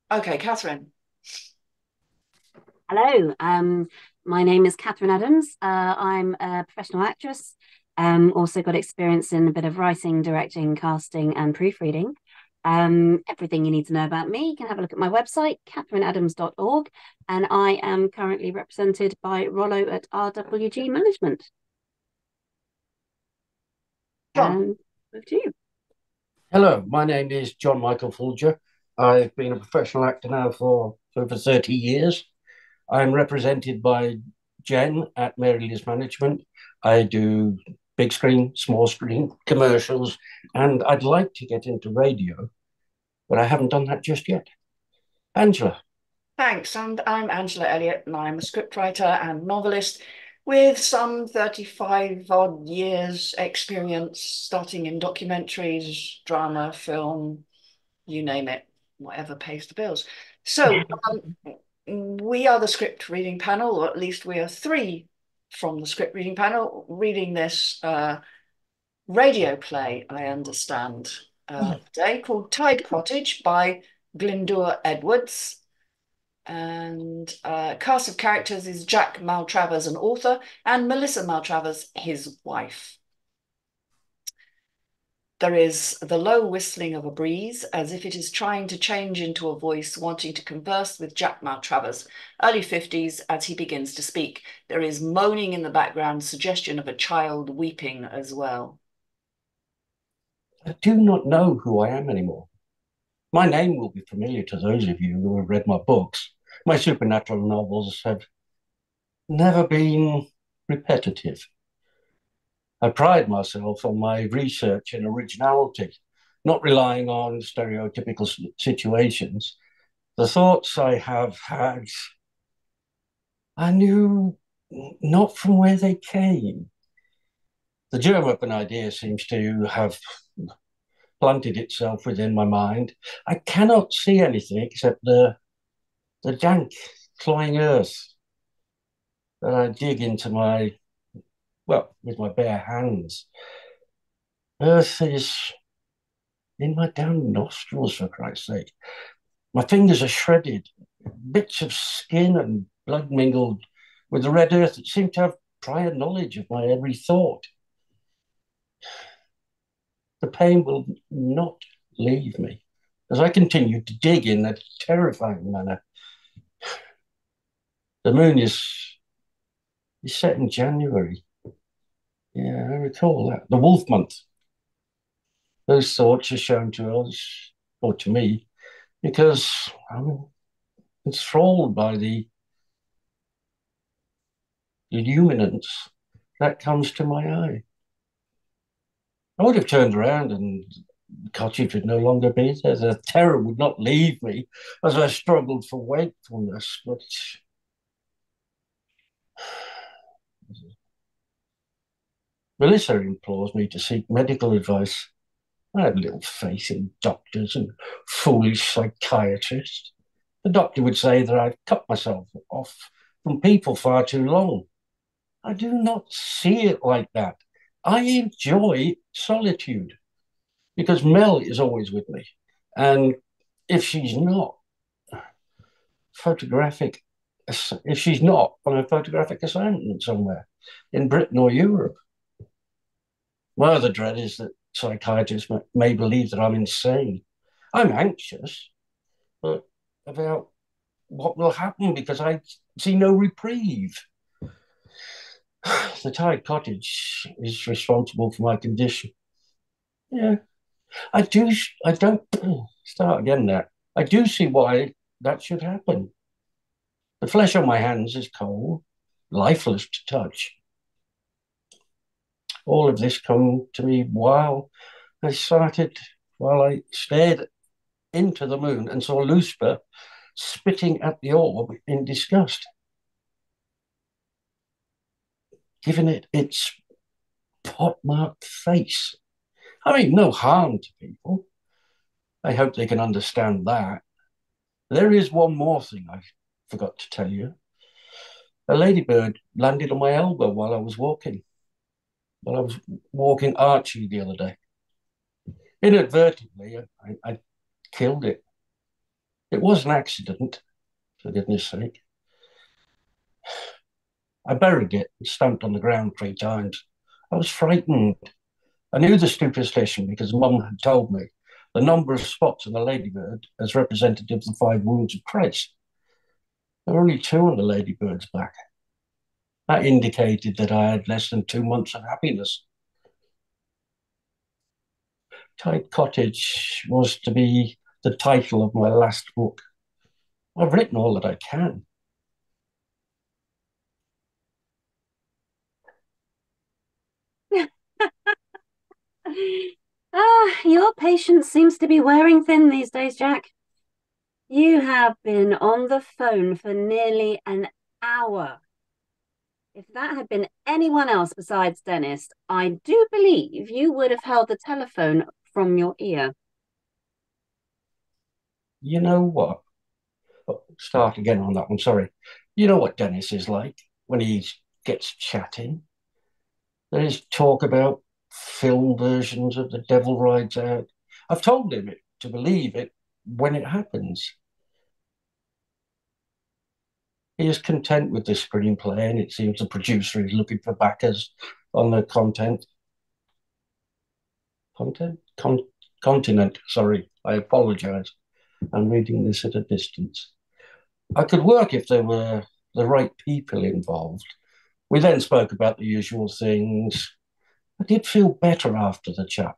Okay, Catherine. Hello, my name is Catherine Adams. I'm a professional actress. Also got experience in a bit of writing, directing, casting, and proofreading. Everything you need to know about me, you can have a look at my website, catherineadams.org, and I am currently represented by Rollo at RWG Management. John. And over to you. Hello, my name is John Michael Foulger. I've been a professional actor now for over 30 years. I'm represented by Jen at Mary Liz Management. I do big screen, small screen, commercials, and I'd like to get into radio, but I haven't done that just yet. Angela. Thanks. And I'm Angela Elliott, and I'm a scriptwriter and novelist with some 35 odd years experience, starting in documentaries, drama, film, you name it, whatever pays the bills. So, we are the script reading panel, or at least we are three from the script reading panel reading this radio play, I understand, today called Cottage by Glyndwr Edwards. And cast of characters is Jack Maltravers, an author, and Melissa Maltravers, his wife. There is the low whistling of a breeze, as if it is trying to change into a voice wanting to converse with Jack Maltravers, early 50s, as he begins to speak. There is moaning in the background, suggestion of a child weeping as well. I do not know who I am anymore. My name will be familiar to those of you who have read my books. My supernatural novels have never been repetitive. I pride myself on my research and originality, not relying on stereotypical situations. The thoughts I have had, I knew not from where they came. The germ of an idea seems to have planted itself within my mind. I cannot see anything except the dank, cloying earth that I dig into with my bare hands. Earth is in my damn nostrils, for Christ's sake. My fingers are shredded, bits of skin and blood mingled with the red earth that seemed to have prior knowledge of my every thought. The pain will not leave me as I continue to dig in a terrifying manner. The moon is set in January. Yeah, I recall that. The wolf month. Those thoughts are shown to us, or to me, because I'm enthralled by the illuminance that comes to my eye. I would have turned around and the cottage would no longer be there. The terror would not leave me as I struggled for wakefulness. But Melissa implores me to seek medical advice. I have little faith in doctors and foolish psychiatrists. The doctor would say that I've cut myself off from people far too long. I do not see it like that. I enjoy solitude because Mel is always with me. And if she's not photographic, if she's not on a photographic assignment somewhere in Britain or Europe, my other dread is that psychiatrists may believe that I'm insane. I'm anxious, but about what will happen because I see no reprieve. The Tide Cottage is responsible for my condition. Yeah, I do. I don't start again there. I do see why that should happen. The flesh on my hands is cold, lifeless to touch. All of this come to me while I stared into the moon and saw Lucifer spitting at the orb in disgust, giving it its pockmarked face. I mean, no harm to people. I hope they can understand that. There is one more thing I forgot to tell you. A ladybird landed on my elbow while I was walking Archie the other day. Inadvertently, I killed it. It was an accident, for goodness sake. I buried it and stamped on the ground 3 times. I was frightened. I knew the superstition because Mum had told me the number of spots on the ladybird as representative of the 5 wounds of Christ. There were only 2 on the ladybird's back. That indicated that I had less than 2 months of happiness. Cottage was to be the title of my last book. I've written all that I can. Your patience seems to be wearing thin these days, Jack. You have been on the phone for nearly an hour. If that had been anyone else besides Dennis, I do believe you would have held the telephone from your ear. You know what? Oh, start again on that one, sorry. You know what Dennis is like when he gets chatting? There is talk about film versions of The Devil Rides Out. I've told him it, to believe it when it happens. He is content with the screenplay, and it seems the producer is looking for backers on the content? Continent, sorry, I apologize. I'm reading this at a distance. I could work if there were the right people involved. We then spoke about the usual things. I did feel better after the chat.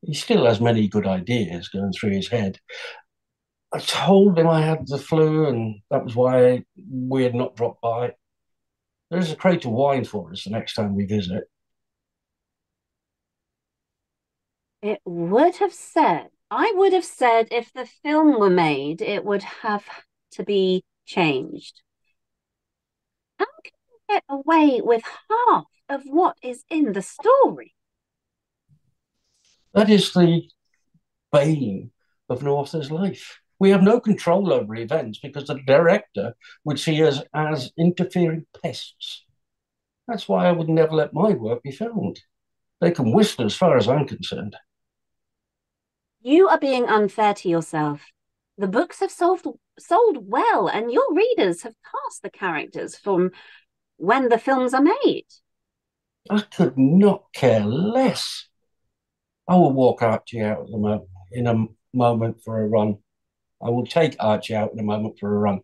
He still has many good ideas going through his head. I told him I had the flu and that was why we had not dropped by. There's a crate of wine for us the next time we visit. I would have said if the film were made, it would have to be changed. How can you get away with half of what is in the story? That is the bane of an author's life. We have no control over events because the director would see us as interfering pests. That's why I would never let my work be filmed. They can whistle as far as I'm concerned. You are being unfair to yourself. The books have sold well, and your readers have cast the characters from when the films are made. I could not care less. I will walk Archie out in a moment for a run. I will take Archie out in a moment for a run.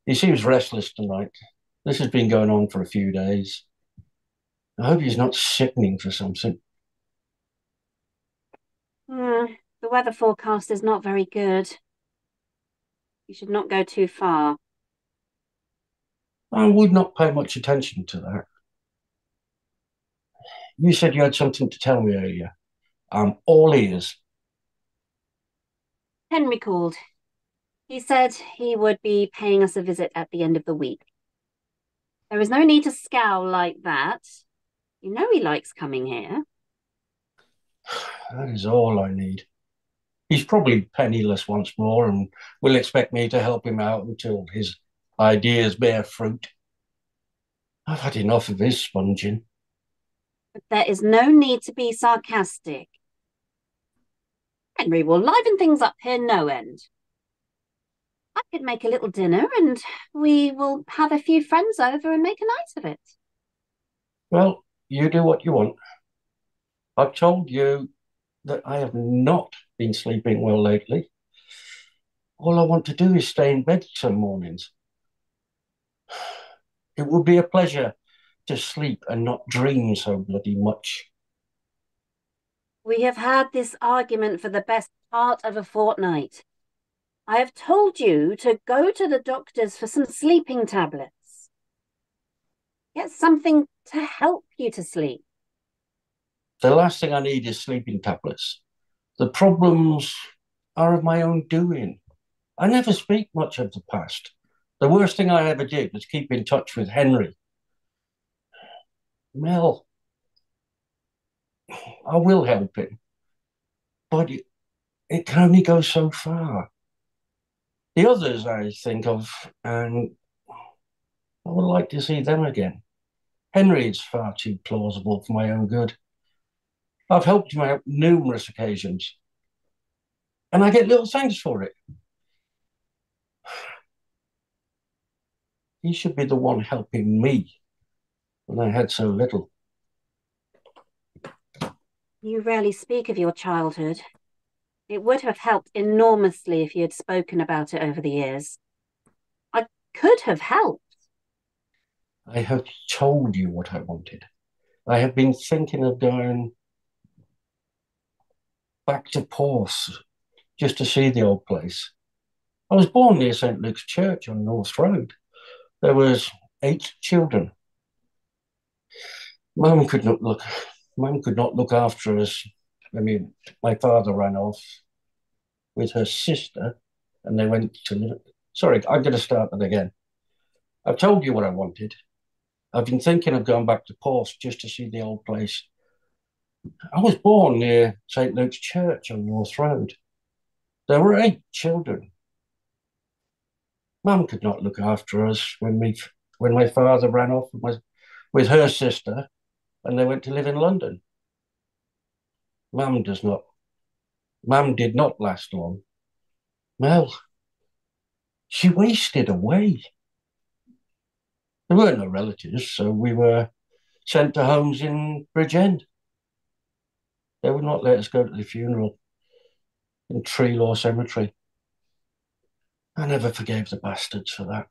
He seems restless tonight. This has been going on for a few days. I hope he's not sickening for something. The weather forecast is not very good. You should not go too far. I would not pay much attention to that. You said you had something to tell me earlier. I'm all ears. Henry called. He said he would be paying us a visit at the end of the week. There is no need to scowl like that. You know he likes coming here. That is all I need. He's probably penniless once more and will expect me to help him out until his ideas bear fruit. I've had enough of his sponging. But there is no need to be sarcastic. Henry will liven things up here no end. I could make a little dinner and we will have a few friends over and make a night of it. Well, you do what you want. I've told you that I have not been sleeping well lately. All I want to do is stay in bed some mornings. It would be a pleasure to sleep and not dream so bloody much. We have had this argument for the best part of a fortnight. I have told you to go to the doctors for some sleeping tablets. Get something to help you to sleep. The last thing I need is sleeping tablets. The problems are of my own doing. I never speak much of the past. The worst thing I ever did was keep in touch with Henry. Mel, I will help him, but it can only go so far. The others I think of, and I would like to see them again. Henry is far too plausible for my own good. I've helped him out numerous occasions. and I get little thanks for it. He should be the one helping me when I had so little. You rarely speak of your childhood. It would have helped enormously if you had spoken about it over the years. I could have helped. I have told you what I wanted. I have been thinking of going back to Porth just to see the old place. I was born near St. Luke's Church on North Road. There was 8 children. Mum could not look. Mum could not look after us. I mean, my father ran off with her sister, and they went to live. Sorry, I'm going to start that again. I've told you what I wanted. I've been thinking of going back to Porth just to see the old place. I was born near St. Luke's Church on North Road. There were 8 children. Mum could not look after us when my father ran off with her sister, and they went to live in London. Mum does not. Mum did not last long. Well, she wasted away. There were no relatives, so we were sent to homes in Bridgend. They would not let us go to the funeral in Treelaw Cemetery. I never forgave the bastards for that.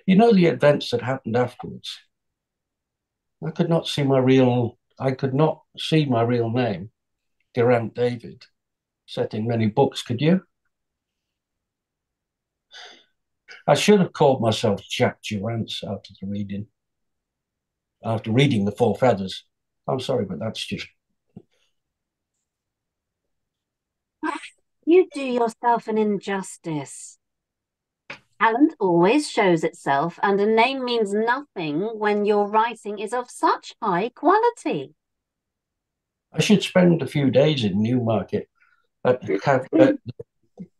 You know the events that happened afterwards. I could not see my real name, Geraint David, set in many books, could you? I should have called myself Jack Durrance after reading The Four Feathers. I'm sorry, but that's just. You do yourself an injustice. Talent always shows itself, and a name means nothing when your writing is of such high quality. I should spend a few days in Newmarket at the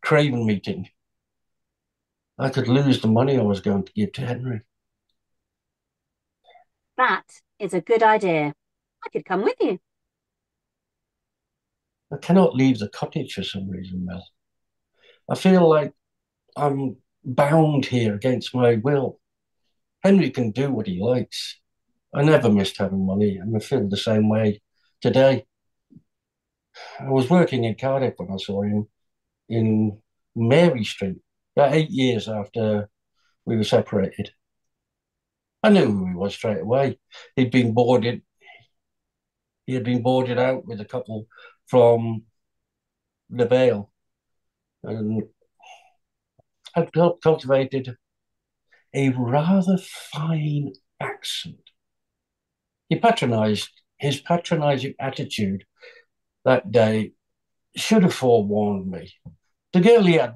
Craven meeting. I could lose the money I was going to give to Henry. That is a good idea. I could come with you. I cannot leave the cottage for some reason, Mel. I feel like I'm bound here against my will. Henry can do what he likes. I never missed having money, and I feel the same way today. I was working in Cardiff when I saw him in Mary Street, about 8 years after we were separated. I knew who he was straight away. He'd been boarded. He had been boarded out with a couple from the Vale, and had cultivated a rather fine accent. His patronising attitude that day should have forewarned me. The girl he had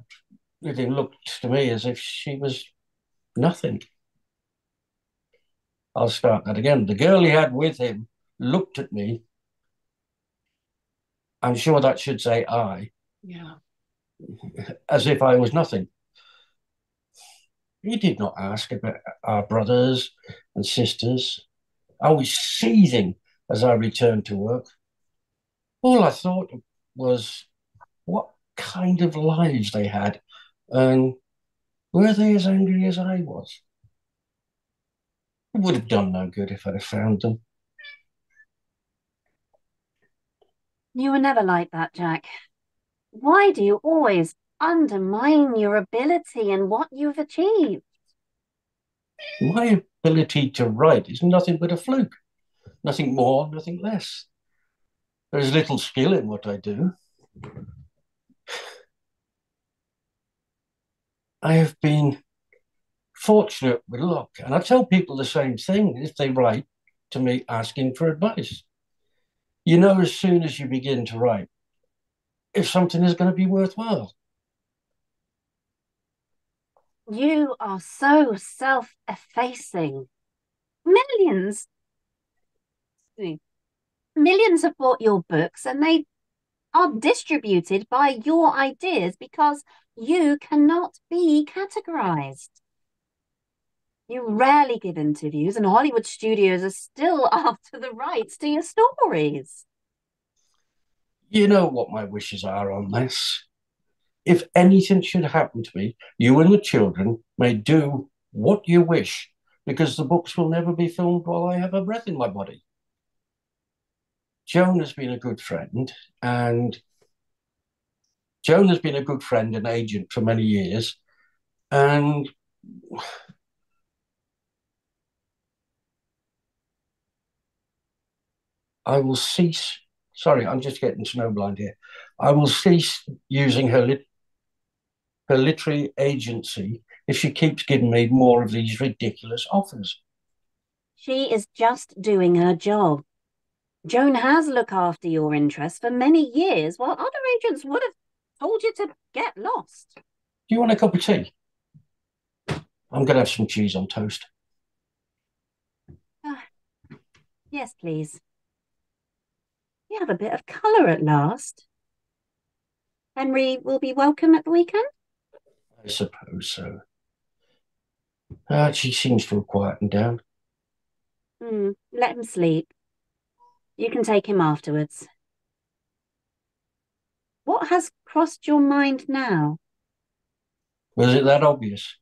with him looked to me as if she was nothing. I'll start that again. The girl he had with him looked at me. I'm sure that should say I. Yeah. As if I was nothing. He did not ask about our brothers and sisters. I was seething as I returned to work. All I thought was what kind of lives they had, and were they as angry as I was? It would have done no good if I'd have found them. You were never like that, Jack. Why do you always undermine your ability and what you've achieved? My ability to write is nothing but a fluke. Nothing more, nothing less. There is little skill in what I do. I have been fortunate with luck, and I tell people the same thing if they write to me asking for advice. You know, as soon as you begin to write, if something is going to be worthwhile. You are so self-effacing. Millions, millions have bought your books and they are distributed by your ideas because you cannot be categorized. You rarely give interviews, and Hollywood studios are still after the rights to your stories. You know what my wishes are on this. If anything should happen to me, you and the children may do what you wish, because the books will never be filmed while I have a breath in my body. Joan has been a good friend, and Joan has been a good friend and agent for many years, and I will cease. Sorry, I'm just getting snowblind here. I will cease using her literary agency if she keeps giving me more of these ridiculous offers. She is just doing her job. Joan has looked after your interests for many years, while other agents would have told you to get lost. Do you want a cup of tea? I'm going to have some cheese on toast. Ah, yes, please. You have a bit of colour at last. Henry will be welcome at the weekend? I suppose so. She seems to have quietened down. Let him sleep. You can take him afterwards. What has crossed your mind now? Was it that obvious?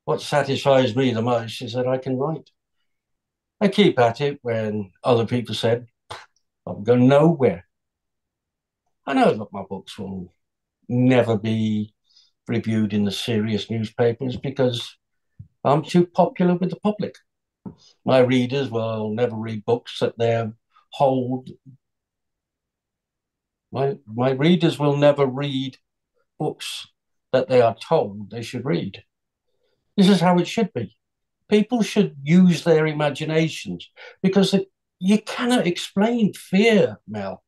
What satisfies me the most is that I can write. I keep at it when other people said, I'm going nowhere. I know that my books will never be reviewed in the serious newspapers because I'm too popular with the public. My readers will never read books that they're hold. My readers will never read books that they are told they should read. This is how it should be. People should use their imaginations because you cannot explain fear, Mel.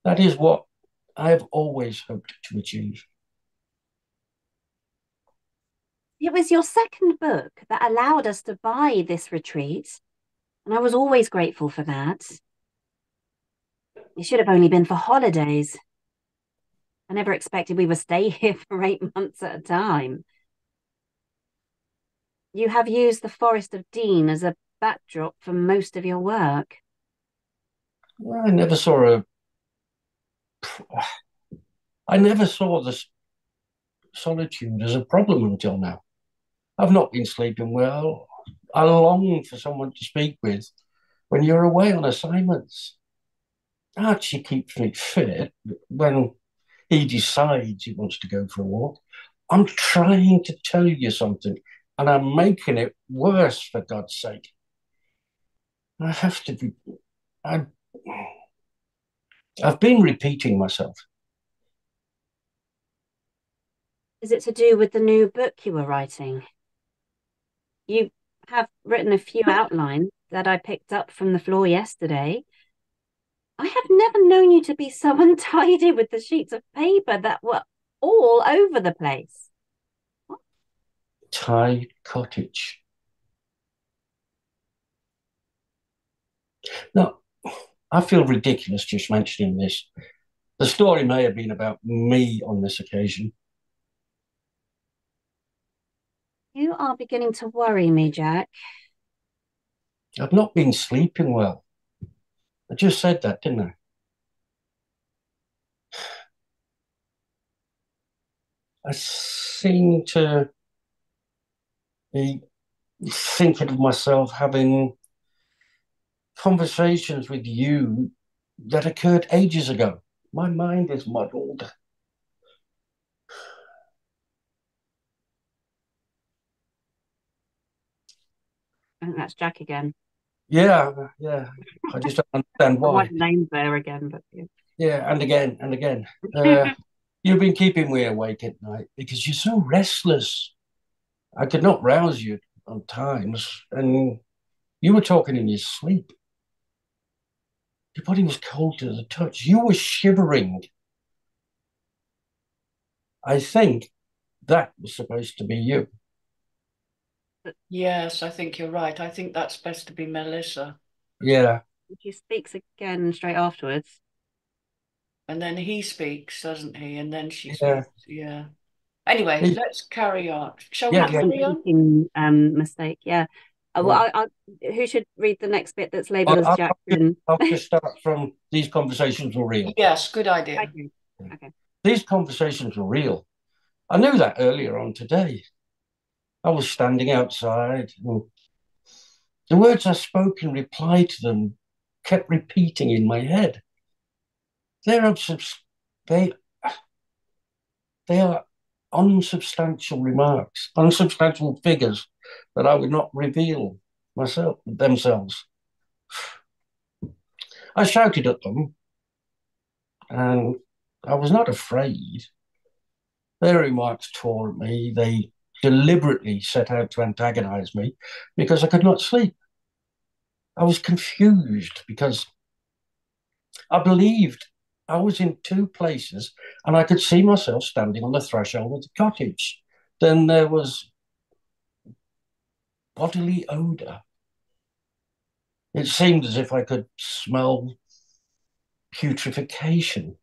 That is what I have always hoped to achieve. It was your second book that allowed us to buy this retreat, and I was always grateful for that. It should have only been for holidays. I never expected we would stay here for 8 months at a time. You have used the Forest of Dean as a backdrop for most of your work. I never saw a. I never saw this solitude as a problem until now. I've not been sleeping well. I long for someone to speak with when you're away on assignments. Archie keeps me fit when he decides he wants to go for a walk. I'm trying to tell you something, and I'm making it worse, for God's sake. I have to be. I, I've been repeating myself. Is it to do with the new book you were writing? You have written a few outlines that I picked up from the floor yesterday. I have never known you to be so untidy with the sheets of paper that were all over the place. Thai cottage. Now, I feel ridiculous just mentioning this. The story may have been about me on this occasion. You are beginning to worry me, Jack. I've not been sleeping well. I just said that, didn't I? I seem to be thinking of myself having conversations with you that occurred ages ago. My mind is muddled. I think that's Jack again. Yeah, yeah. I just don't understand I might why. names there again, but yeah. Yeah, and again and again. Uh, you've been keeping me awake at night because you're so restless. I could not rouse you on times, and you were talking in your sleep. Your body was cold to the touch. You were shivering. I think that was supposed to be you. Yes, I think you're right. I think that's best to be Melissa. Yeah, She speaks again straight afterwards. And then he speaks, doesn't he? And then she yeah, speaks. Yeah. Anyway, let's carry on. Shall we yeah, That's yeah. an carry on? editing mistake. Yeah. Well, who should read the next bit that's I, labelled as I, Jack then? I'll just start from these conversations were real. Yes, good idea. Okay. Okay. These conversations were real. I knew that earlier on today. I was standing outside, and the words I spoke in reply to them kept repeating in my head. They're they they are unsubstantial remarks, unsubstantial figures that I would not reveal themselves. I shouted at them, and I was not afraid. Their remarks tore at me. They deliberately set out to antagonize me because I could not sleep. I was confused because I believed I was in two places and I could see myself standing on the threshold of the cottage. Then there was bodily odor. It seemed as if I could smell putrefaction.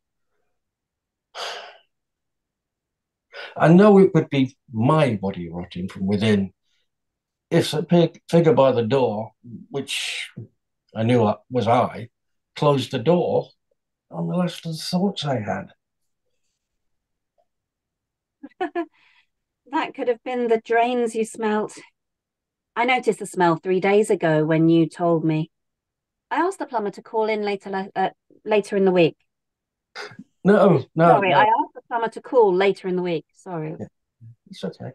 I know it would be my body rotting from within if the figure by the door, which I knew was I, closed the door on the last of the thoughts I had. That could have been the drains you smelt. I noticed the smell 3 days ago when you told me. I asked the plumber to call in later in the week. No, no, Sorry, I no. asked the plumber to call later in the week. Sorry. Yeah, it's okay.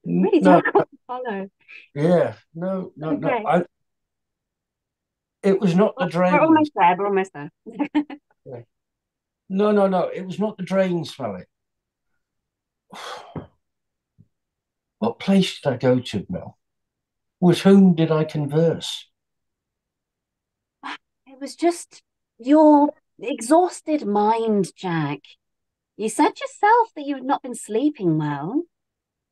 Really No, difficult to follow. yeah, no, no, no. Okay. It was not the We're drains. almost there. We're almost there. No, no, no. It was not the drain smelling. What place did I go to, Mel? With whom did I converse? It was just your exhausted mind, Jack. You said yourself that you had not been sleeping well.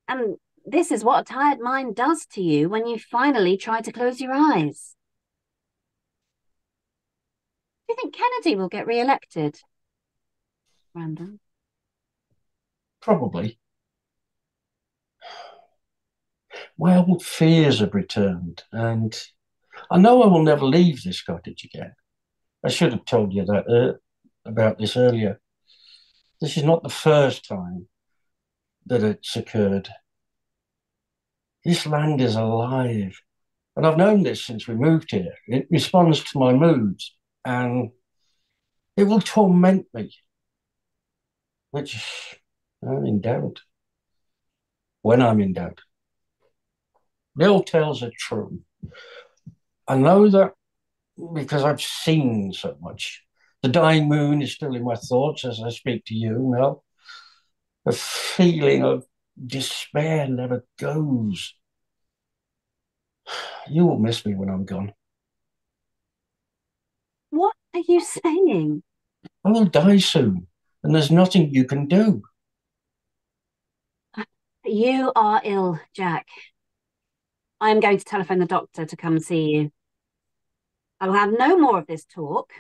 And this is what a tired mind does to you when you finally try to close your eyes. Do you think Kennedy will get re-elected? Random. Probably. My old fears have returned, and I know I will never leave this cottage again. I should have told you that about this earlier. This is not the first time that it's occurred. This land is alive, and I've known this since we moved here. It responds to my moods, and it will torment me, which I'm in doubt. When I'm in doubt, the old tales are true. I know that because I've seen so much. The dying moon is still in my thoughts as I speak to you, Mel. The feeling of despair never goes. You will miss me when I'm gone. What are you saying? I will die soon, and there's nothing you can do. You are ill, Jack. I am going to telephone the doctor to come see you. I will have no more of this talk.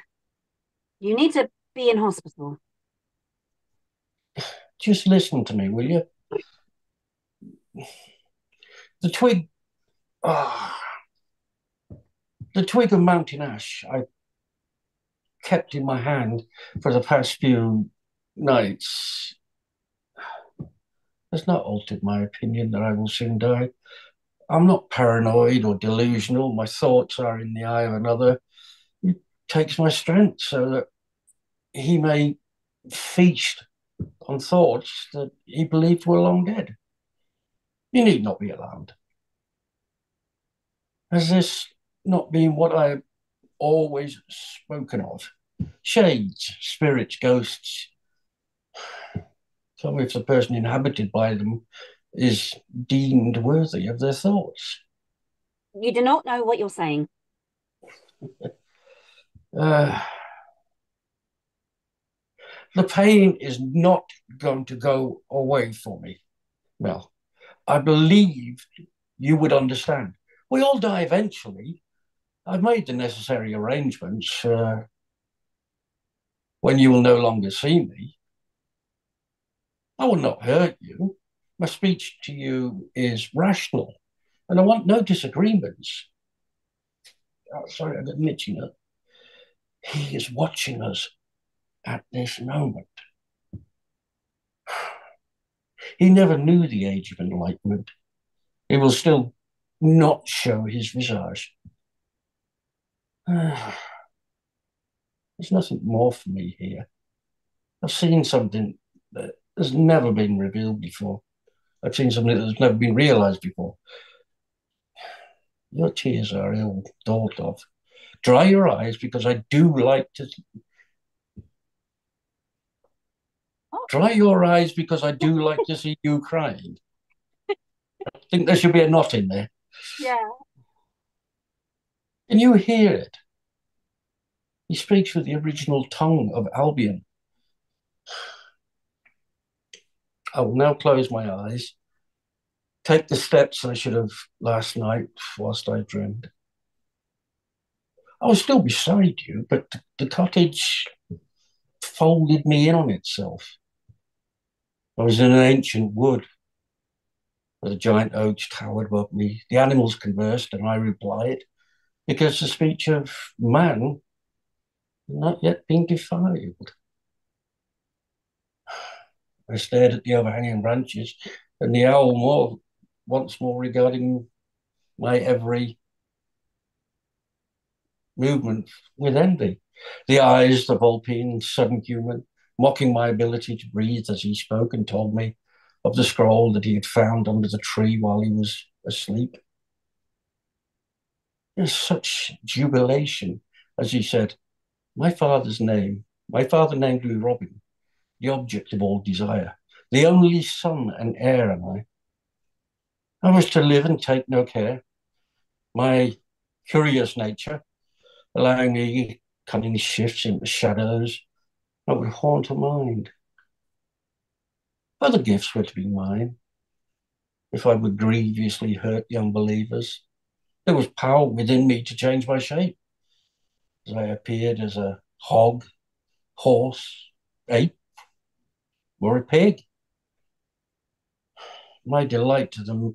You need to be in hospital. Just listen to me, will you? The twig, ah, the twig of mountain ash I kept in my hand for the past few nights has not altered my opinion that I will soon die. I'm not paranoid or delusional. My thoughts are in the eye of another. He takes my strength so that he may feast on thoughts that he believed were long dead. You need not be alarmed. Has this not been what I have always spoken of? Shades, spirits, ghosts. Tell me if the person inhabited by them is deemed worthy of their thoughts. You do not know what you're saying. Uh, the pain is not going to go away for me, Mel. I believe you would understand. We all die eventually. I've made the necessary arrangements when you will no longer see me. I will not hurt you. My speech to you is rational. And I want no disagreements. Oh, sorry, I got an itchy nut. He is watching us at this moment. He never knew the age of enlightenment. He will still not show his visage. There's nothing more for me here. I've seen something that has never been revealed before. I've seen something that's never been realized before. Your tears are ill thought of. Dry your eyes because I do like to. Dry your eyes because I do like to see you crying. I think there should be a knot in there. Yeah. Can you hear it? He speaks with the original tongue of Albion. I will now close my eyes, take the steps I should have last night whilst I dreamed. I was still beside you, but the cottage folded me in on itself. I was in an ancient wood where the giant oaks towered above me. The animals conversed, and I replied, because the speech of man had not yet been defiled. I stared at the overhanging branches, and the owl once more regarding my every movement with envy. The eyes, the Vulpine, subhuman, mocking my ability to breathe as he spoke and told me of the scroll that he had found under the tree while he was asleep. There's such jubilation as he said, my father named me Robin, the object of all desire, the only son and heir am I. I was to live and take no care. My curious nature, allowing me cunning shifts into shadows that would haunt a mind. Other gifts were to be mine if I would grievously hurt the unbelievers. There was power within me to change my shape as I appeared as a hog, horse, ape, or a pig. My delight to the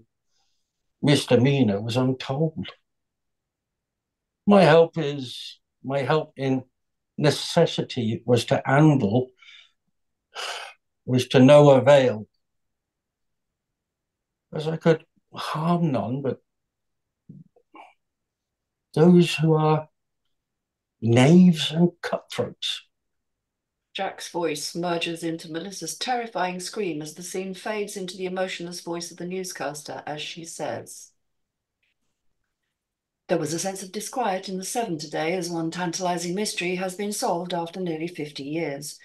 misdemeanor was untold. My help in necessity was to anvil, was to no avail, as I could harm none but those who are knaves and cutthroats. Jack's voice merges into Melissa's terrifying scream as the scene fades into the emotionless voice of the newscaster as she says, there was a sense of disquiet in the Seven today as one tantalizing mystery has been solved after nearly 50 years.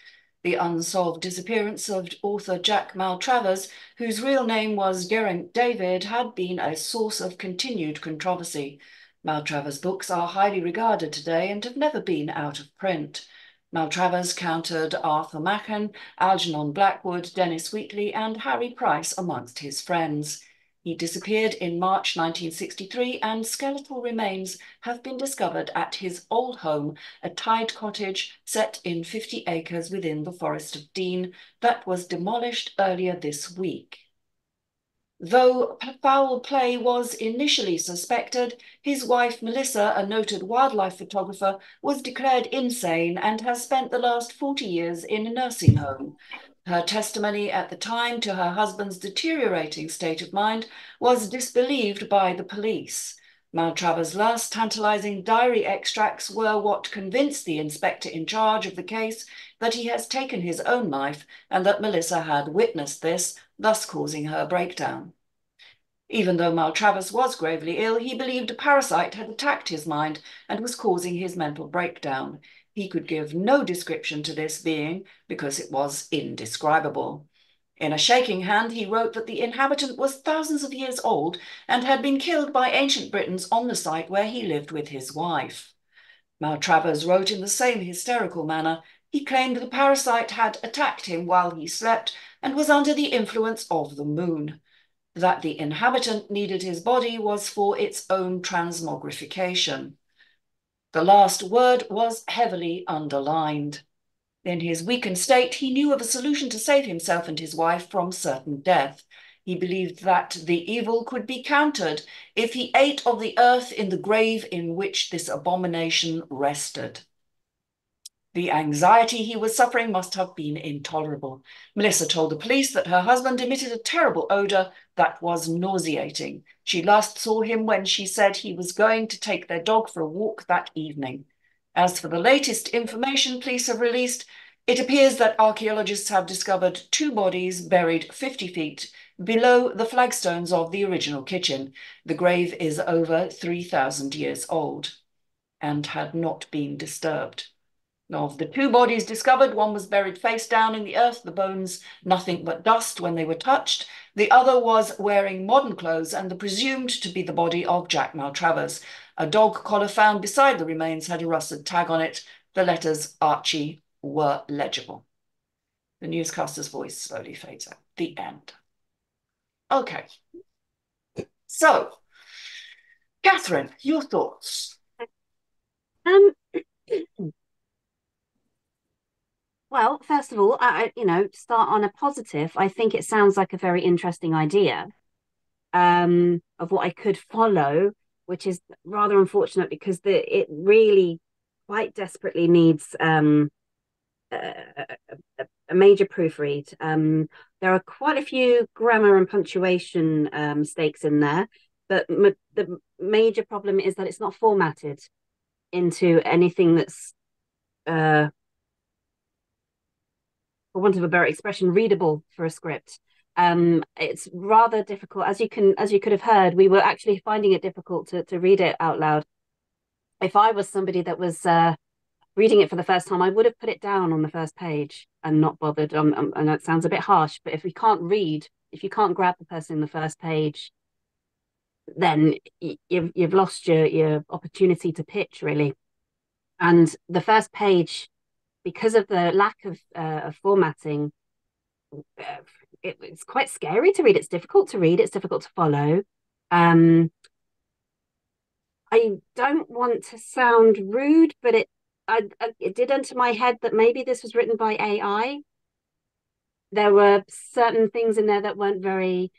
The unsolved disappearance of author Jack Maltravers, whose real name was Geraint David, had been a source of continued controversy. Maltravers' books are highly regarded today and have never been out of print. Maltravers counted Arthur Machen, Algernon Blackwood, Dennis Wheatley, and Harry Price amongst his friends. He disappeared in March 1963, and skeletal remains have been discovered at his old home, a tied cottage set in 50 acres within the Forest of Dean that was demolished earlier this week. Though foul play was initially suspected, his wife Melissa, a noted wildlife photographer, was declared insane and has spent the last 40 years in a nursing home. Her testimony at the time to her husband's deteriorating state of mind was disbelieved by the police. Maltravers' last tantalizing diary extracts were what convinced the inspector in charge of the case that he has taken his own life and that Melissa had witnessed this, thus causing her breakdown. Even though Maltravers was gravely ill, he believed a parasite had attacked his mind and was causing his mental breakdown. He could give no description to this being because it was indescribable. In a shaking hand, he wrote that the inhabitant was thousands of years old and had been killed by ancient Britons on the site where he lived with his wife. Maltravers wrote in the same hysterical manner. He claimed the parasite had attacked him while he slept and was under the influence of the moon. That the inhabitant needed his body was for its own transmogrification. The last word was heavily underlined. In his weakened state, he knew of a solution to save himself and his wife from certain death. He believed that the evil could be countered if he ate of the earth in the grave in which this abomination rested. The anxiety he was suffering must have been intolerable. Melissa told the police that her husband emitted a terrible odor that was nauseating. She last saw him when she said he was going to take their dog for a walk that evening. As for the latest information police have released, it appears that archaeologists have discovered 2 bodies buried 50 feet below the flagstones of the original kitchen. The grave is over 3,000 years old and had not been disturbed. Of the 2 bodies discovered, one was buried face down in the earth, the bones nothing but dust when they were touched. The other was wearing modern clothes and the presumed to be the body of Jack Maltravers. A dog collar found beside the remains had a rusted tag on it. The letters Archie were legible. The newscaster's voice slowly fades out. The end. Okay. So, Catherine, your thoughts? Um, Well, first of all, start on a positive. I think it sounds like a very interesting idea of what I could follow, which is rather unfortunate because it really quite desperately needs a major proofread. There are quite a few grammar and punctuation mistakes in there, but the major problem is that it's not formatted into anything that's for want of a better expression, readable for a script. It's rather difficult, as you could have heard. We were actually finding it difficult to read it out loud. If I was somebody that was reading it for the first time, I would have put it down on the first page and not bothered. And that sounds a bit harsh, but if you can't read, if you can't grab the person in the first page, then you've lost your opportunity to pitch, really. And the first page, because of the lack of formatting, it's quite scary to read. It's difficult to read. It's difficult to follow. I don't want to sound rude, but it did enter my head that maybe this was written by AI. There were certain things in there that weren't very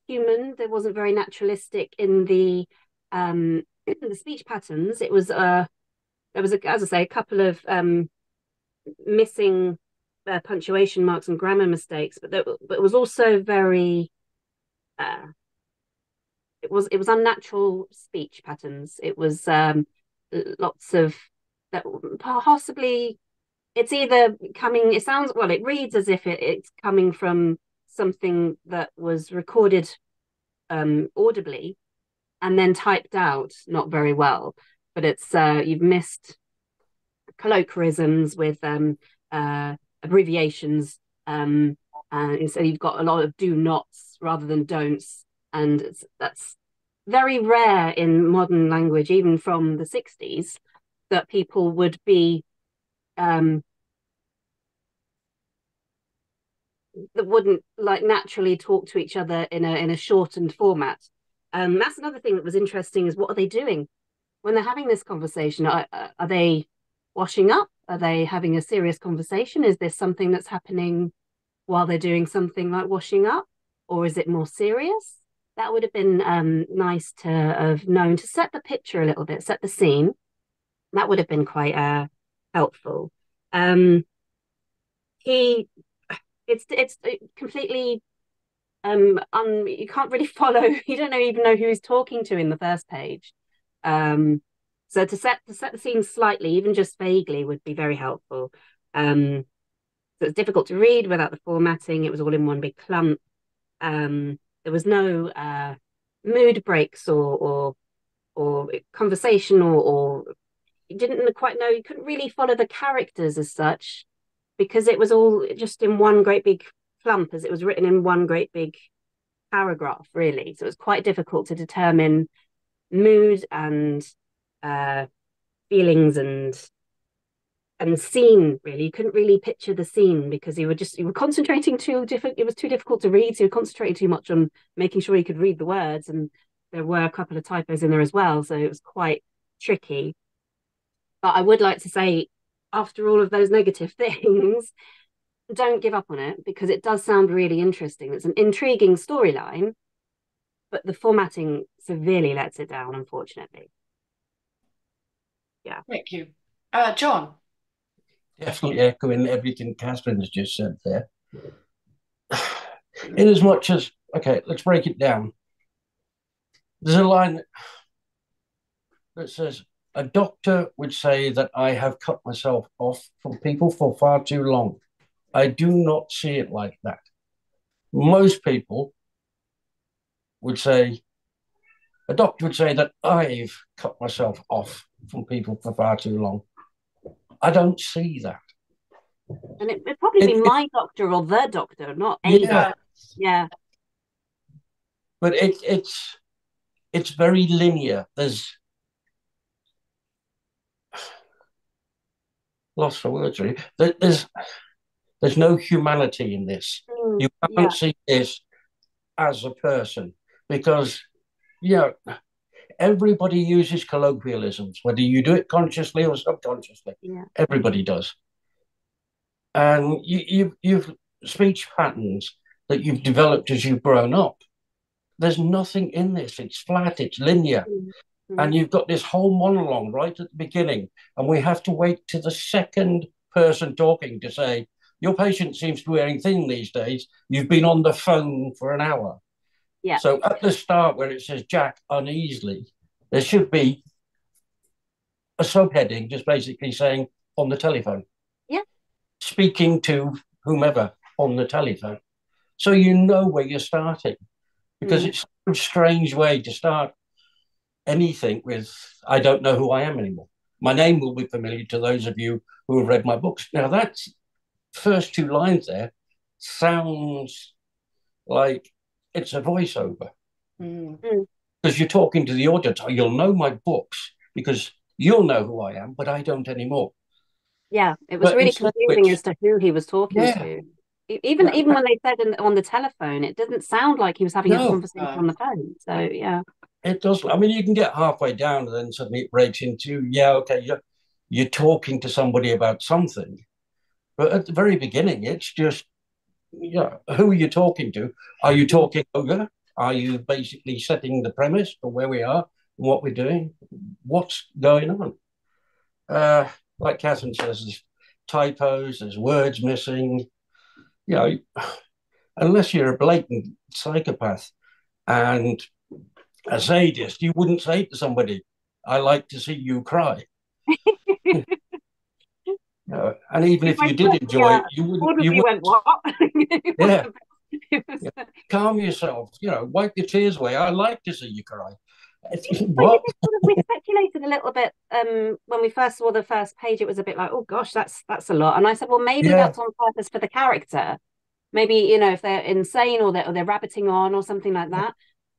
human. There wasn't very naturalistic in the the speech patterns. It was there was as I say, a couple of missing punctuation marks and grammar mistakes, but it was also very it was unnatural speech patterns. It was lots of that possibly it's either coming it sounds well it reads as if it's coming from something that was recorded audibly and then typed out not very well, but it's you've missed colloquialisms with abbreviations, and so you've got a lot of do nots rather than don'ts, and that's very rare in modern language, even from the 60s, that people would be that wouldn't like naturally talk to each other in a shortened format. That's another thing that was interesting is what are they doing when they're having this conversation? Are they washing up? Are they having a serious conversation? Is this something that's happening while they're doing something like washing up? Or is it more serious? That would have been nice to have known to set the picture a little bit, set the scene. That would have been quite helpful. It's completely you can't really follow. You don't even know who he's talking to in the first page. So to set the scene slightly, even just vaguely, would be very helpful. So it's difficult to read without the formatting. It was all in one big clump. There was no mood breaks or conversation or you didn't quite know. You couldn't really follow the characters as such because it was all just in one great big clump, as it was written in one great big paragraph, really. So it was quite difficult to determine mood and feelings and scene. Really, you couldn't really picture the scene because you were concentrating too different. It was too difficult to read, so you concentrated too much on making sure you could read the words, and there were a couple of typos in there as well, so it was quite tricky. But I would like to say, after all of those negative things, don't give up on it because it does sound really interesting. It's an intriguing storyline, but the formatting severely lets it down, unfortunately. Yeah. Thank you. John. Definitely echoing everything Catherine has just said there. In as much as, okay, let's break it down. There's a line that says, a doctor would say that I have cut myself off from people for far too long. I do not see it like that. Most people would say, a doctor would say that I've cut myself off from people for far too long. I don't see that. And it'd probably be my doctor or the doctor, not a Yeah, doctor. Yeah. but it's very linear. There's lost for words really. There's no humanity in this. Mm, You can't yeah. see this as a person because you know everybody uses colloquialisms, whether you do it consciously or subconsciously. Yeah. Everybody does, and you've speech patterns that you've developed as you've grown up. There's nothing in this. It's flat. It's linear. Mm, And mm, you've got this whole monologue right at the beginning, and we have to wait to the second person talking to say, your patient seems to be wearing thin these days. You've been on the phone for an hour. yeah. So at the start, where it says Jack uneasily, there should be a subheading just basically saying on the telephone, Yeah. speaking to whomever on the telephone. So you know where you're starting because Mm, it's a strange way to start anything with I don't know who I am anymore. My name will be familiar to those of you who have read my books. Now that first two lines there sounds like it's a voiceover Mm. mm. because you're talking to the audience. You'll know my books because you'll know who I am, but I don't anymore. Yeah. It was But really instead of confusing which, as to who he was talking yeah, to. Even yeah, even when they said on the telephone, it didn't sound like he was having a no, conversation on the phone. So yeah. it does. I mean, you can get halfway down and then suddenly it breaks into, yeah, okay, you're talking to somebody about something. But at the very beginning, it's just yeah, who are you talking to? Are you Mm, talking ogre? Are you basically setting the premise for where we are and what we're doing? What's going on? Like Catherine says, there's typos, there's words missing. You know, unless you're a blatant psychopath and a sadist, you wouldn't say to somebody, "I like to see you cry." And even It if you went did enjoy yeah, it, you wouldn't. You audibly would, went what? It was yeah, a bit- it was, yeah. Calm yourself. Wipe your tears away. I like to see you cry. Well, you What? did sort of we speculated a little bit when we first saw the first page. It was a bit like, oh gosh, that's a lot. And I said, well, maybe Yeah, that's on purpose for the character. Maybe if they're insane or they're rabbiting on or something like that.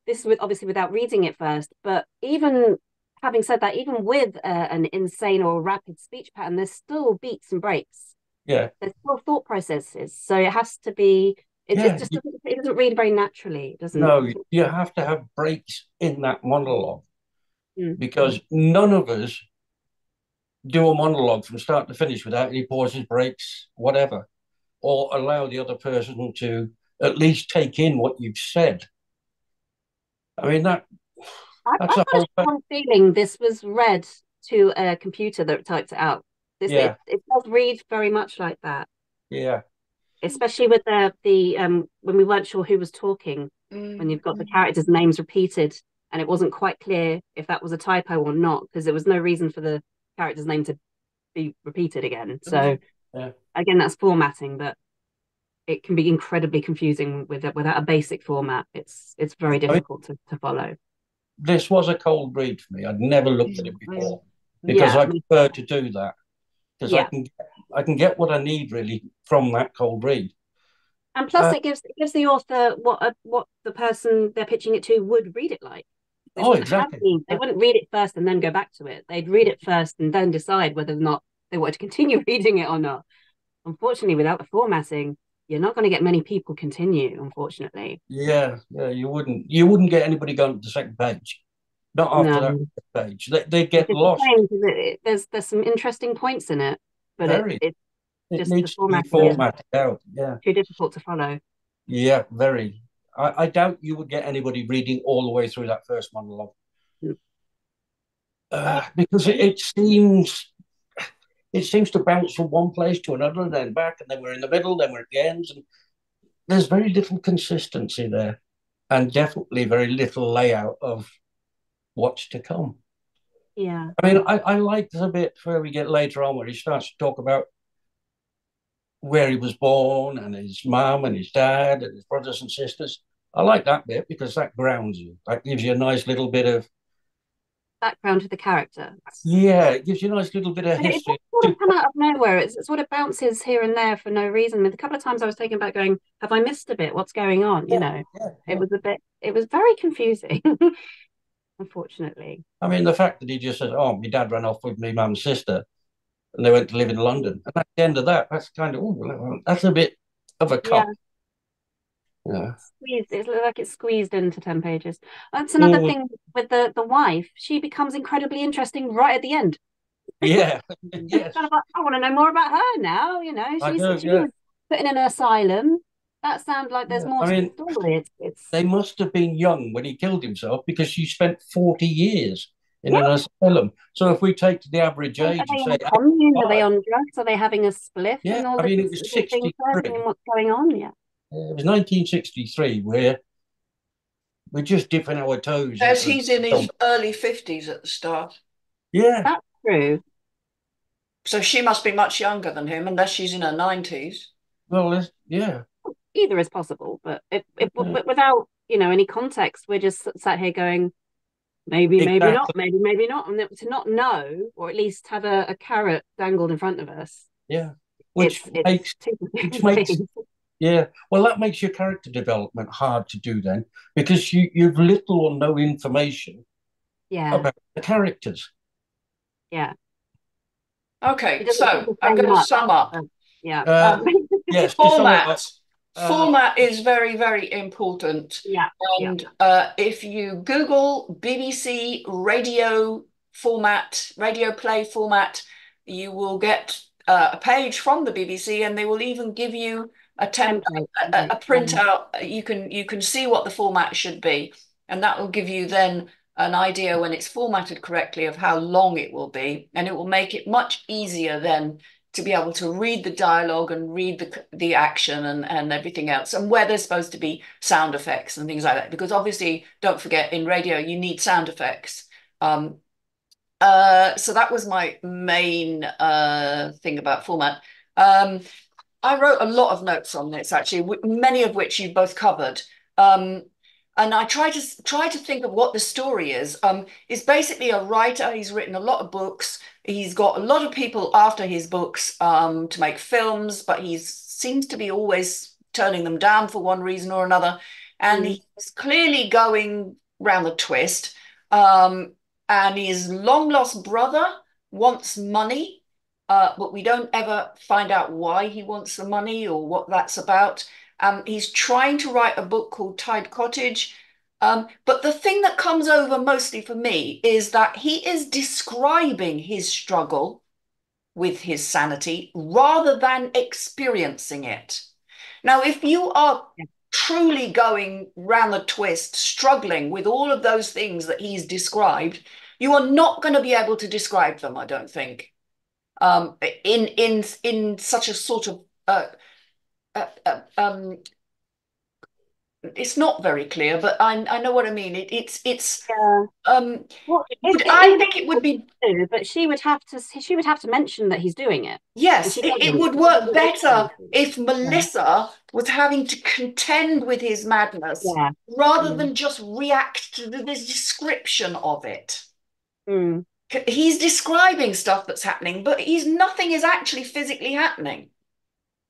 This is obviously without reading it first. But even having said that, even with an insane or rapid speech pattern, there's still beats and breaks. yeah, There's still thought processes. So it has to be. It yeah. just doesn't read very naturally. It doesn't. No, you have to have breaks in that monologue Mm. because none of us do a monologue from start to finish without any pauses, breaks, whatever, or allow the other person to at least take in what you've said. I mean that's I've a got a whole strong feeling this was read to a computer that typed it out. This yeah, it does read very much like that, yeah, especially with the when we weren't sure who was talking, when Mm. you've got the Mm. characters' names repeated, and it wasn't quite clear if that was a typo or not, because there was no reason for the character's name to be repeated again. So yeah. again, that's formatting, but it can be incredibly confusing without a basic format. It's very I mean, difficult to follow. this was a cold read for me. I'd never looked at it Mm. before because Yeah, I prefer to do that because yeah. I can get what I need really from that cold read. And plus, Uh, it gives the author what the person they're pitching it to would read it like. This oh, wouldn't have exactly. been. They wouldn't read it first and then go back to it. They'd read it first and then decide whether or not they wanted to continue reading it or not. Unfortunately, without the formatting, you're not going to get many people continue. Unfortunately, Yeah, yeah, you wouldn't get anybody going to the second page. Not after that no, page. They which get is a lost shame because there's some interesting points in it, but very. it It Just the needs to be formatting is formatted out. Yeah. too difficult to follow. Yeah, very. I doubt you would get anybody reading all the way through that first monologue Mm. because it seems to bounce from one place to another, and then back, and then we're in the middle, then we're at the ends, and there's very little consistency there, and definitely very little layout of what's to come. Yeah. I mean, I like the bit where we get later on where he starts to talk about where he was born and his mum and his dad and his brothers and sisters. I like that bit because that grounds you. That gives you a nice little bit of Background to the character. yeah, it gives you a nice little bit of But it does history. sort of come out of nowhere. It sort of bounces here and there for no reason. I mean, a couple of times I was taken back going, have I missed a bit? What's going on? Yeah, yeah, yeah. It was very confusing, unfortunately. I mean, the fact that he just says, "Oh, my dad ran off with my mum's sister," and they went to live in London, and at the end of that, that's kind of that's a bit of a Yeah, cop. Yeah, squeezed. It's like it's squeezed into 10 pages. That's another mm, thing with the wife. She becomes incredibly interesting right at the end. yeah, It's yes, kind of like, I want to know more about her now. I do. She Yeah, was put in an asylum. That sounds like there's yeah. more I to the mean, story. It's they must have been young when he killed himself because she spent 40 years in yeah. an asylum. So if we take the average Are age they of in a say commune? Are they 85, on drugs? Are they having a spliff yeah, and all I this mean, it was sort of thing first? I 63. mean, what's going on? Yeah. It was 1963 where we're just dipping our toes Says into he's in the his early 50s at the start. yeah. That's true. So she must be much younger than him, unless she's in her 90s. Well, yeah, Either is possible, but yeah, but without, any context, we're just sat here going, maybe, maybe not, exactly. maybe, maybe not. And to not know, or at least have a carrot dangled in front of us, Yeah, it's too which makes confusing. yeah. Well, that makes your character development hard to do then because you've little or no information Yeah, about the characters. yeah. He Okay, doesn't seem so to I'm say going to much. sum up. Uh, yeah. Uh, yes, to sum it up, Format. uh, Format is very, very important. Yeah, yeah. And if you Google BBC radio format, radio play format, you will get a page from the BBC, and they will even give you Template. a printout. You can see what the format should be, and that will give you then an idea when it's formatted correctly of how long it will be, and it will make it much easier then to be able to read the dialogue and read the action and everything else, and where there's supposed to be sound effects and things like that. Because obviously, don't forget, in radio, you need sound effects. Um, so that was my main thing about format. I wrote a lot of notes on this, actually, many of which you both covered. Um, and I try to think of what the story is. He's basically a writer. He's written a lot of books. He's got a lot of people after his books to make films, but he seems to be always turning them down for one reason or another. And Mm. he's clearly going round the twist. Um, and his long lost brother wants money, but we don't ever find out why he wants the money or what that's about. He's trying to write a book called Cottage. But the thing that comes over mostly for me is that he is describing his struggle with his sanity rather than experiencing it. Now, if you are Yeah. truly going round the twist, struggling with all of those things that he's described, you are not going to be able to describe them, I don't think, in such a sort of uh, uh, um, it's not very clear, but I know what I mean. It's Yeah. Well, I it would think it would be do, but she would have to mention that he's doing it, and yes, she it doesn't. would She work doesn't wish better to. if Yeah, Melissa was having to contend with his madness yeah. rather Mm. than just react to this description of it. Mm. He's describing stuff that's happening, but he's nothing is actually physically happening.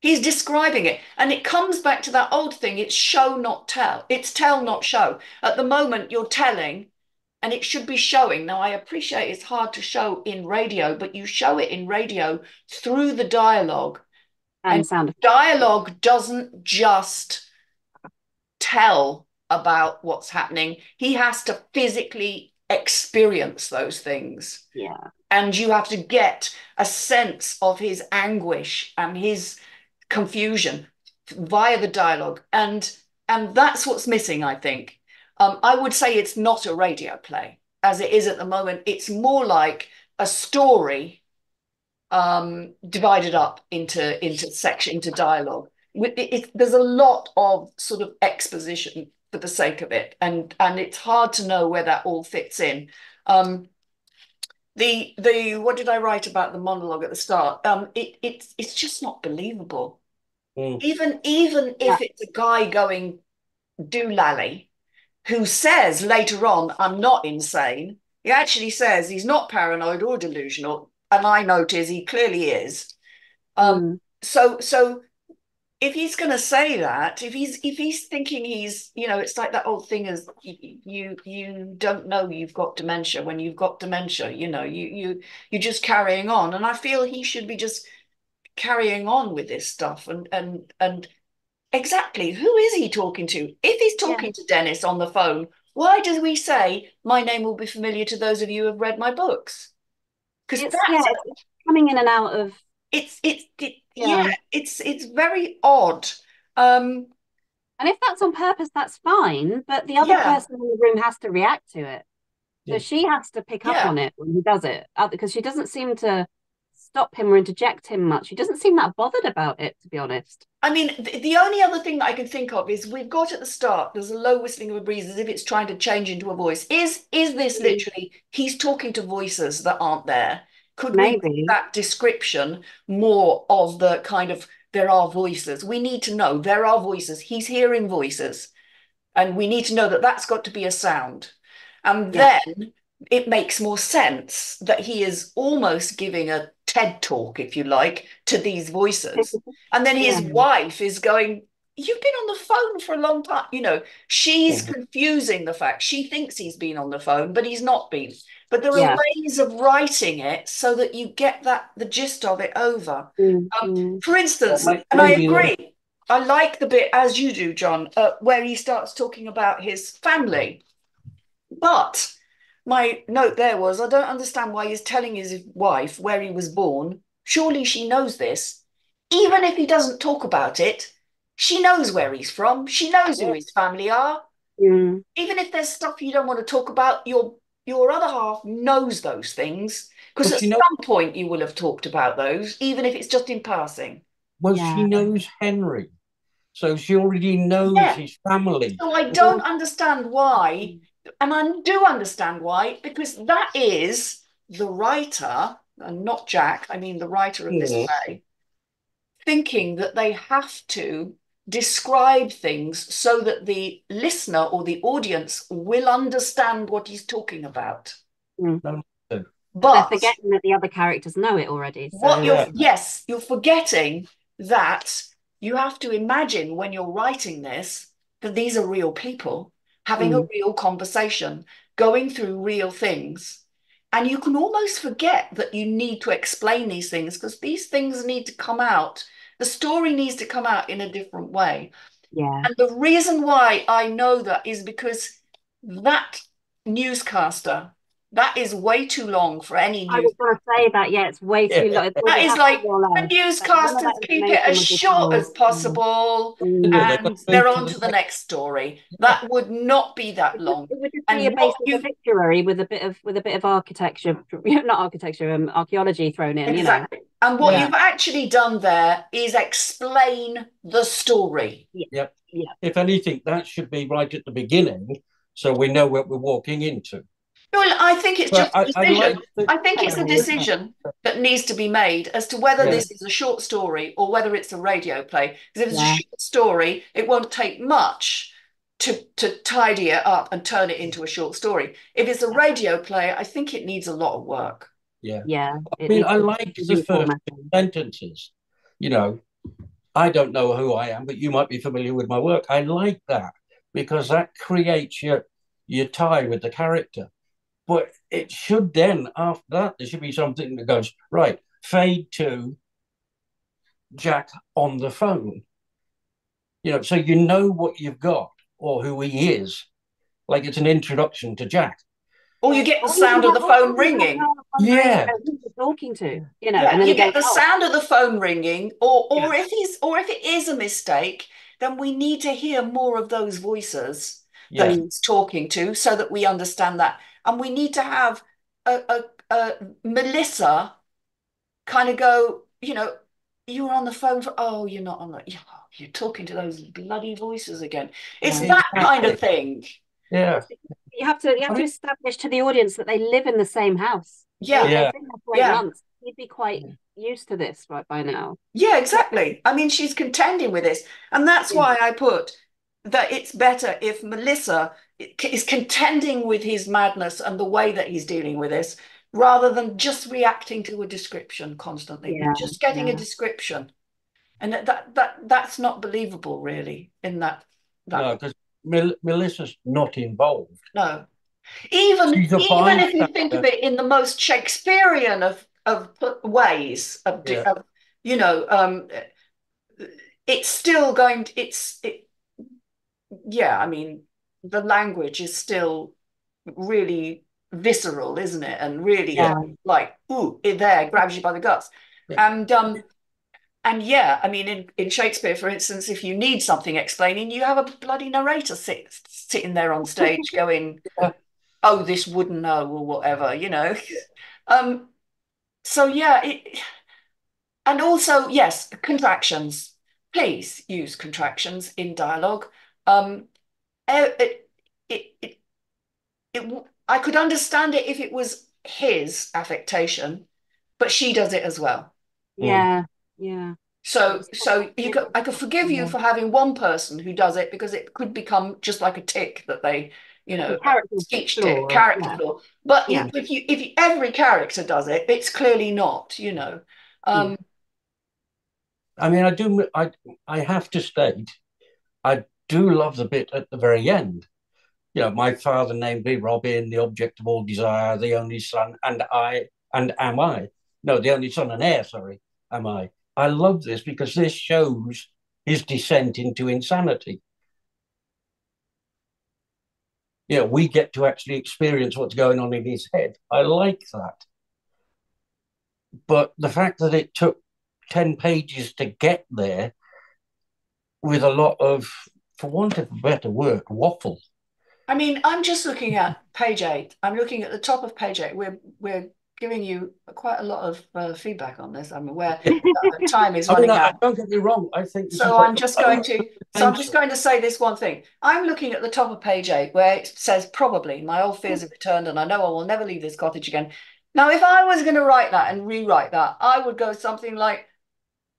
He's describing it. And it comes back to that old thing. It's show, not tell. It's tell, not show. At the moment, you're telling and it should be showing. Now, I appreciate it's hard to show in radio, but you show it in radio through the dialogue. And And sound effects. dialogue doesn't just tell about what's happening. He has to physically experience those things. Yeah. And you have to get a sense of his anguish and his confusion via the dialogue. And that's what's missing, I think. I would say it's not a radio play as it is at the moment. It's more like a story divided up into dialogue. There's a lot of sort of exposition for the sake of it, and it's hard to know where that all fits in. The what did I write about the monologue at the start? It's just not believable. Mm. Even Yeah. if it's a guy going doolally who says later on, "I'm not insane." He actually says he's not paranoid or delusional, and I notice he clearly is. Um, Mm. so if he's going to say that, if he's thinking he's, it's like that old thing is you don't know you've got dementia when you've got dementia. You're just carrying on, and I feel he should be just carrying on with this stuff. And exactly, who is he talking to? If he's Yeah. talking to Dennis on the phone, why does we say my name will be familiar to those of you who have read my books? Because It's coming in and out of, yeah, yeah. it's very odd. Um, And if that's on purpose, that's fine. But the other yeah, person in the room has to react to it. So Yeah. she has to pick up yeah. on it when he does it, because she doesn't seem to stop him or interject him much. She doesn't seem that bothered about it, to be honest. I mean, the only other thing that I can think of is we've got at the start, there's a low whistling of a breeze as if it's trying to change into a voice. Is this Mm. literally he's talking to voices that aren't there? Could we make Maybe. that description more of the kind of there are voices? We need to know there are voices. He's hearing voices, and we need to know that that's got to be a sound. And Yeah. then it makes more sense that he is almost giving a TED talk, if you like, to these voices. And then his Yeah. wife is going, "You've been on the phone for a long time." She's Mhm. confusing the fact. She thinks he's been on the phone, but he's not been. But there are Yeah. ways of writing it so that you get the gist of it over. Mm, Um, mm. for instance, Well, and I maybe that. agree, I like the bit, as you do, John, where he starts talking about his family. But my note there was, I don't understand why he's telling his wife where he was born. Surely she knows this. Even if he doesn't talk about it, she knows where he's from. She knows who Yeah. his family are. Mm. Even if there's stuff you don't want to talk about, your other half knows those things. Because Well, at she knows. some point you will have talked about those, even if it's just in passing. Well, she Yeah. knows Henry, so she already knows Yeah. his family. So I But don't also, understand why, and I do understand why, because that is the writer, and not Jack, I mean the writer of this Mm. play, thinking that they have to describe things so that the listener or the audience will understand what he's talking about. mm. No, no. But they're But forgetting that the other characters know it already. what So, you're, Yeah. yes, you're forgetting that you have to imagine when you're writing this that these are real people having a mm. real conversation, going through real things. And you can almost forget that you need to explain these things because these things need to come out. The story needs to come out in a different way. Yeah. And the reason why I know that is because that newscaster, that is way too long for any I news. was going to say that, yeah, it's way too Yeah. long. It That would is have to like roll the on. But none of that newscasters keep it information as was short as before. possible Yeah, Mm. they've got and to go they're to on the to the next. next story. That would not be that long. It would just be a And what basic you've obituary with a bit of architecture, not architecture, archaeology thrown in, exactly. And what Yeah. you've actually done there is explain the story. Yeah, Yep. yeah, If anything, that should be right at the beginning, so we know what we're walking into. Well, I think it's But just a I like decision. that I think it's a Henry. decision that needs to be made as to whether Yeah. this is a short story or whether it's a radio play. Because if it's a yeah. short story, it won't take much to tidy it up and turn it into a short story. If it's a radio play, I think it needs a lot of work. Yeah. Yeah, I it mean, needs I to like be the first reformatting. sentences. You know, I don't know who I am, but you might be familiar with my work. I like that because that creates your tie with the character. But it should then, after that, there should be something that goes, right, fade to Jack on the phone. So you know what you've got or who he is. Like it's an introduction to Jack. Or you get the Or you sound can of have, the or phone you can have ringing. her wondering Yeah, who you're talking to, Yeah, and then you it goes, get the oh, sound of the phone ringing, or yeah, or if it is a mistake, then we need to hear more of those voices that yeah. mm, he's talking to so that we understand that. And we need to have a Melissa kind of go, you were on the phone for, oh, you're not on the, you're talking to those bloody voices again. It's yeah. that kind Exactly. of thing. Yeah. You I have to mean, establish to the audience that they live in the same house. Yeah, They've yeah. been there for eight yeah. months. You'd be quite used to this right by now. Yeah, exactly. I mean, she's contending with this. And that's Yeah, why I put that it's better if Melissa is contending with his madness and the way that he's dealing with this, rather than just reacting to a description constantly. We're yeah, just getting a yeah. description. And that's not believable, really, in that No, because Melissa's not involved. no. Even She's a even if you think of bystander. it in the most Shakespearean of ways Yeah. of you know, it's still going to, yeah, I mean, the language is still really visceral, isn't it? And really Yeah. Yeah. like, ooh, it there grabs you by the guts. Yeah. And yeah, I mean, in Shakespeare, for instance, if you need something explaining, you have a bloody narrator sitting there on stage going, "Oh, this wouldn't know," or whatever. Um, so yeah, and also yes, contractions. Please use contractions in dialogue. Um, it, it, it, I could understand it if it was his affectation, but she does it as well. Mm. Yeah, yeah. So, It's so I could forgive you yeah. for having one person who does it because it could become just like a tick that they, The character speech tick, flaw. character Yeah, flaw. But yeah. if every character does it, it's clearly not. Mm. Um, I mean, I have to state, I do love the bit at the very end. My father named me Robin, the object of all desire, the only son, and am I. No, the only son and heir, sorry, am I. I love this because this shows his descent into insanity. We get to actually experience what's going on in his head. I like that. But the fact that it took 10 pages to get there with a lot of, for want of a better word, waffle. I mean, I'm just looking at page 8. I'm looking at the top of page 8. We're giving you quite a lot of feedback on this. I'm aware time is I mean, running out. don't get me wrong. I think this is So like I'm the just going perfect to so I'm just potential. going to say this one thing. I'm looking at the top of page 8 where it says probably my old fears have returned and I know I will never leave this cottage again. Now, if I was going to write that and rewrite that, I would go something like,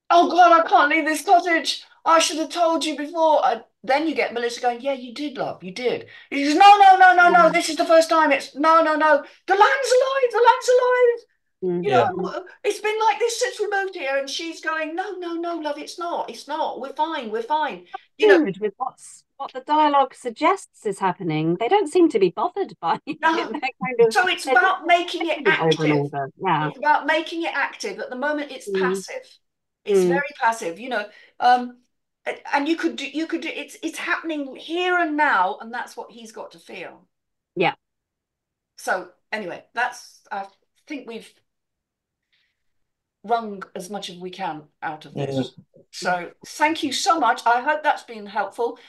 "Oh God, I can't leave this cottage. I should have told you before." Then you get Melissa going, "Yeah, you did, love, you did." He goes, "No, no, no, no, no. Yeah. This is the first time. It's no, no, no. The land's alive. The land's alive. Yeah. Mm-hmm. It's been like this since we moved here." And she's going, "No, no, no, love, it's not. It's not. We're fine. We're fine." You know, Dude, with what the dialogue suggests is happening, they don't seem to be bothered by it. no. They're kind of So it's they're just about making it taking it over and active. over. Yeah. It's about making it active. At the moment, it's Mm, passive. It's mm, very passive. Um, and you could do it's happening here and now, and that's what he's got to feel. yeah. So anyway, I think we've wrung as much as we can out of Mm. this. So thank you so much. I hope that's been helpful.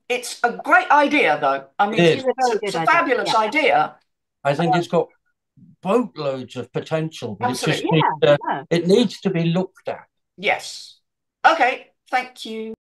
It's a great idea, though. I It mean, It is is. a it's very a, it's good a idea. fabulous Yeah. idea. I think it's got boatloads of potential, but Absolutely. Yeah. Yeah. it needs to be looked at. Yes. Okay. Thank you.